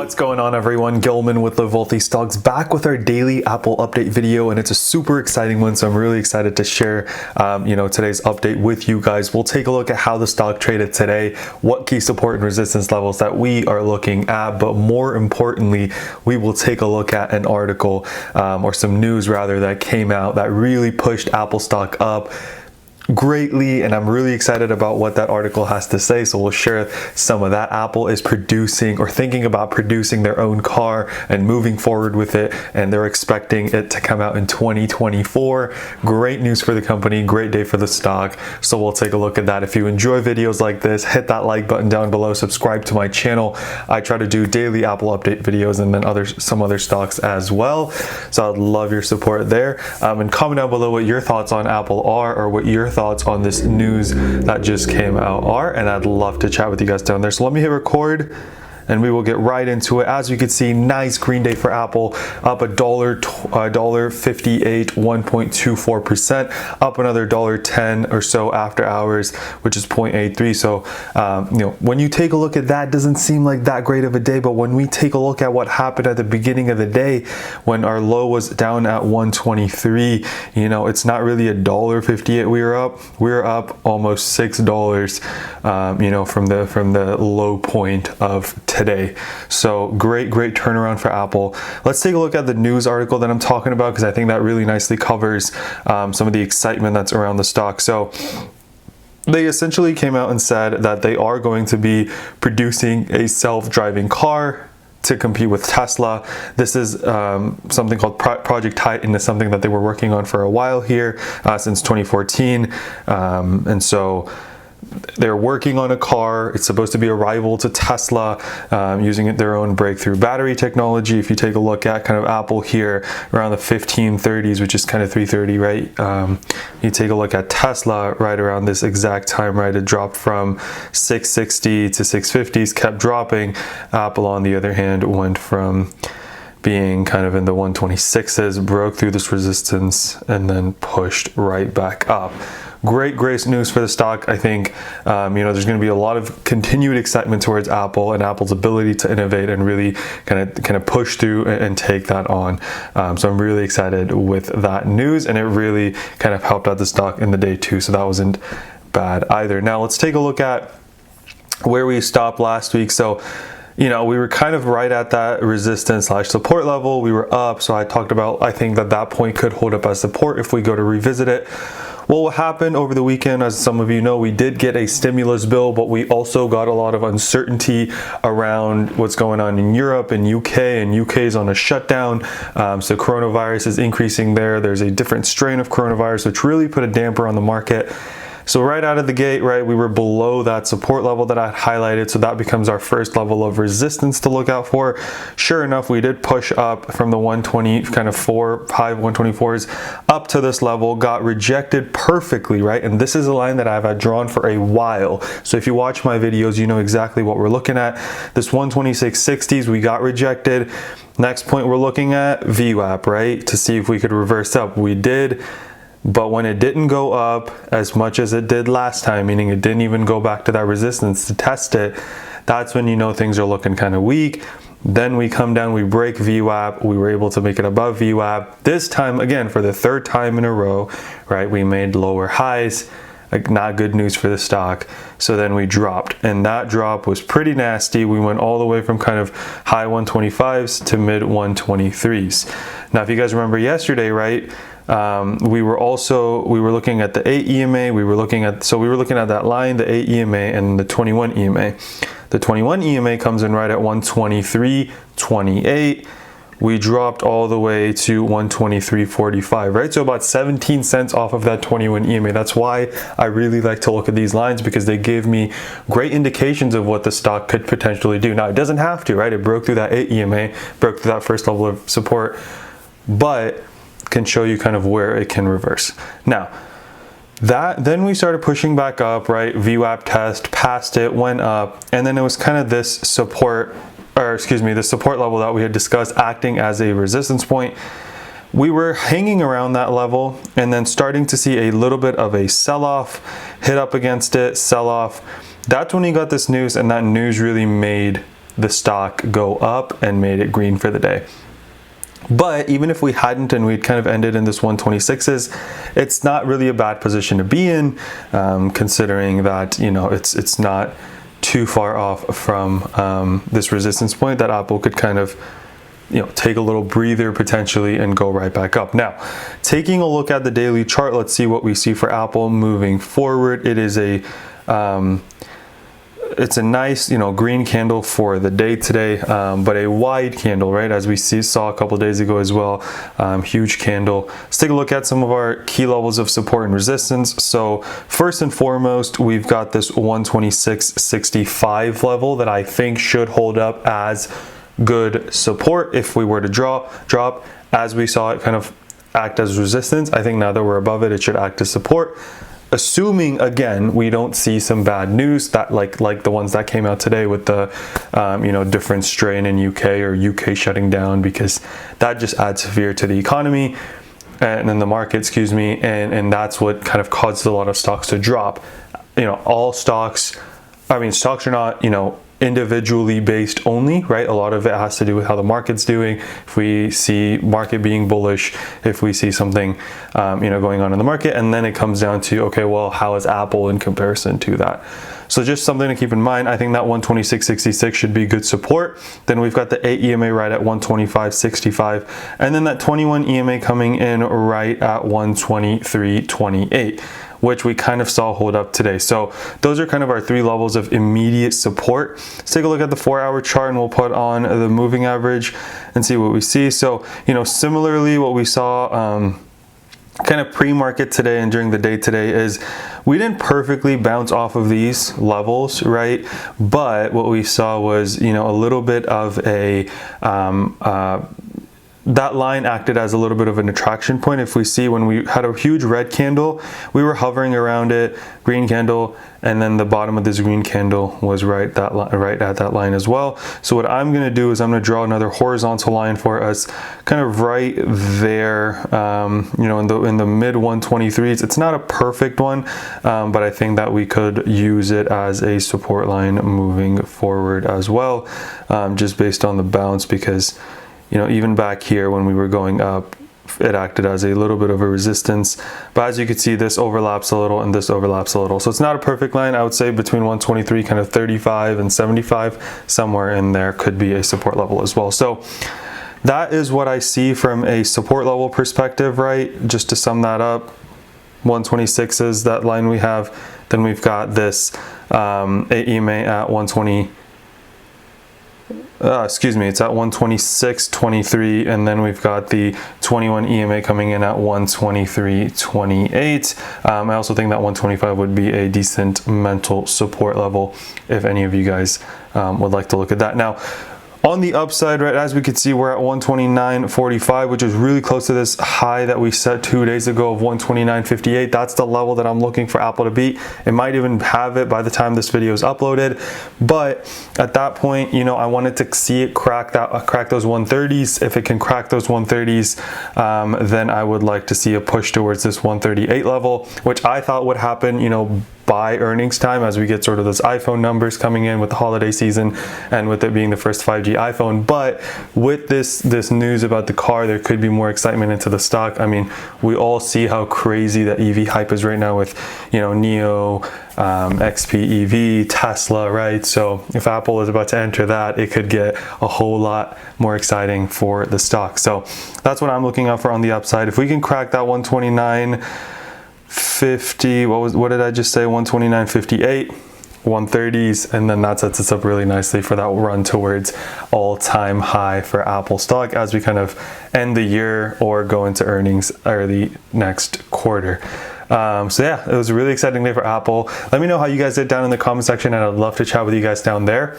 What's going on, everyone? Gilman with Live Wealthy Stocks, back with our daily Apple update video, and it's a super exciting one, so I'm really excited to share today's update with you guys. We'll take a look at how the stock traded today, what key support and resistance levels that we are looking at, but more importantly, we will take a look at an article or some news rather that came out that really pushed Apple stock up greatly, and I'm really excited about what that article has to say, so we'll share some of that. Apple is producing or thinking about producing their own car and moving forward with it, and they're expecting it to come out in 2024. Great news for the company, great day for the stock, so we'll take a look at that. If you enjoy videos like this, hit that like button down below, subscribe to my channel. I try to do daily Apple update videos and then some other stocks as well, so I'd love your support there, and comment down below what your thoughts on Apple are, or what your thoughts on this news that just came out are, and I'd love to chat with you guys down there. So let me hit record and we will get right into it. As you can see, nice green day for Apple, up $1.58, 1.24%, up another $1.10 or so after hours, which is 0.83. So when you take a look at that, it doesn't seem like that great of a day, but when we take a look at what happened at the beginning of the day, when our low was down at 123, it's not really $1.58 we were up almost $6, from the low point of today. So great turnaround for Apple. Let's take a look at the news article that I'm talking about, because I think that really nicely covers some of the excitement that's around the stock. So they essentially came out and said that they are going to be producing a self-driving car to compete with Tesla. This is something called Project Titan. Is something that they were working on for a while here, since 2014, and so they're working on a car. It's supposed to be a rival to Tesla, using their own breakthrough battery technology. If you take a look at kind of Apple here around the 1530s, which is kind of 330, right? You take a look at Tesla right around this exact time, right? It dropped from 660 to 650s, kept dropping. Apple, on the other hand, went from being kind of in the 126s, broke through this resistance, and then pushed right back up. Great news for the stock. I think there's going to be a lot of continued excitement towards Apple and Apple's ability to innovate and really kind of push through and take that on. So I'm really excited with that news, and it really kind of helped out the stock in the day too. So that wasn't bad either. Now let's take a look at where we stopped last week. So we were kind of right at that resistance/support level. We were up, so I talked about, I think that point could hold up as support if we go to revisit it. Well, what happened over the weekend, as some of you know, we did get a stimulus bill, but we also got a lot of uncertainty around what's going on in Europe and UK, and UK is on a shutdown. So coronavirus is increasing there. There's a different strain of coronavirus, which really put a damper on the market. So right out of the gate, right, we were below that support level that I highlighted, so that becomes our first level of resistance to look out for. Sure enough, we did push up from the 120, kind of high 124s up to this level, got rejected perfectly, right? And this is a line that I've had drawn for a while. So if you watch my videos, you know exactly what we're looking at. This 126.60s, we got rejected. Next point we're looking at, VWAP, right? To see if we could reverse up. We did. But when it didn't go up as much as it did last time, meaning it didn't even go back to that resistance to test it, that's when things are looking kind of weak. Then we come down, we break VWAP, we were able to make it above VWAP. This time, again, for the third time in a row, right, we made lower highs. Like, not good news for the stock. So then we dropped, and that drop was pretty nasty. We went all the way from kind of high 125s to mid 123s. Now, if you guys remember yesterday, right, we were looking at the 8 EMA, we were looking at that line, the 8 EMA and the 21 EMA. The 21 EMA comes in right at 123.28. We dropped all the way to 123.45, right? So about 17 cents off of that 21 EMA. That's why I really like to look at these lines, because they give me great indications of what the stock could potentially do. Now, it doesn't have to, right? It broke through that 8 EMA, broke through that first level of support, but can show you kind of where it can reverse. Now, then we started pushing back up, right? VWAP test, passed it, went up, and then it was kind of this support level that we had discussed acting as a resistance point. We were hanging around that level and then starting to see a little bit of a sell-off, hit up against it, sell off. That's when we got this news, and that news really made the stock go up and made it green for the day. But even if we hadn't and we'd kind of ended in this 126s, it's not really a bad position to be in, considering that, you know, it's not too far off from this resistance point that Apple could kind of, you know, take a little breather potentially and go right back up. Now, taking a look at the daily chart, let's see what we see for Apple moving forward. It is a it's a nice, you know, green candle for the day today, but a wide candle, right? As we saw a couple of days ago as well, huge candle. Let's take a look at some of our key levels of support and resistance. So first and foremost, we've got this 126.65 level that I think should hold up as good support if we were to drop. As we saw it kind of act as resistance, I think now that we're above it, it should act as support. Assuming, again, we don't see some bad news that like the ones that came out today with the you know, different strain in UK or UK shutting down, because that just adds fear to the economy and then the market, excuse me, and that's what kind of caused a lot of stocks to drop. You know, all stocks, I mean, stocks are not, you know, individually based only, right? A lot of it has to do with how the market's doing. If we see market being bullish, if we see something you know, going on in the market, and then it comes down to, okay, well, how is Apple in comparison to that? So just something to keep in mind. I think that 126.66 should be good support. Then we've got the 8 EMA right at 125.65, and then that 21 EMA coming in right at 123.28, which we kind of saw hold up today. So those are kind of our three levels of immediate support. Let's take a look at the 4-hour chart, and we'll put on the moving average and see what we see. So, you know, similarly, what we saw kind of pre-market today and during the day today is we didn't perfectly bounce off of these levels, right? But what we saw was, you know, a little bit of a that line acted as a little bit of an attraction point. If we see when we had a huge red candle, we were hovering around it, green candle, and then the bottom of this green candle was right at that line as well. So what I'm going to do is I'm going to draw another horizontal line for us, kind of right there, you know, in the mid 123s. It's not a perfect one, but I think that we could use it as a support line moving forward as well, just based on the bounce, because, you know, even back here when we were going up, it acted as a little bit of a resistance. But as you can see, this overlaps a little and this overlaps a little. So it's not a perfect line. I would say between 123, kind of 35 and 75, somewhere in there could be a support level as well. So that is what I see from a support level perspective, right? Just to sum that up, 126 is that line we have. Then we've got this EMA at 120. Excuse me, it's at 126.23, and then we've got the 21 EMA coming in at 123.28. I also think that 125 would be a decent mental support level if any of you guys would like to look at that. Now, on the upside, right, as we can see, we're at 129.45, which is really close to this high that we set 2 days ago of 129.58. That's the level that I'm looking for Apple to beat. It might even have it by the time this video is uploaded, but at that point, you know, I wanted to see it crack those 130s. If it can crack those 130s, then I would like to see a push towards this 138 level, which I thought would happen, you know, by earnings time, as we get sort of those iPhone numbers coming in with the holiday season and with it being the first 5G iPhone. But with this news about the car, there could be more excitement into the stock. I mean, we all see how crazy the EV hype is right now with, you know, NIO, XP EV, Tesla, right? So if Apple is about to enter that, it could get a whole lot more exciting for the stock. So that's what I'm looking out for on the upside. If we can crack that 129.50, what did I just say? 129.58, 130s, and then that sets us up really nicely for that run towards all-time high for Apple stock as we kind of end the year or go into earnings early next quarter. So yeah, it was a really exciting day for Apple. Let me know how you guys did down in the comment section, and I'd love to chat with you guys down there,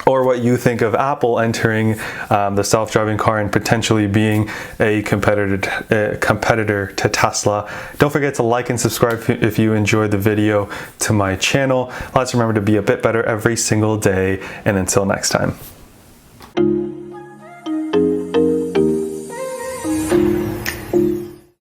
or what you think of Apple entering the self-driving car and potentially being a competitor to Tesla. Don't forget to like and subscribe if you enjoyed the video to my channel. Let's remember to be a bit better every single day, and until next time.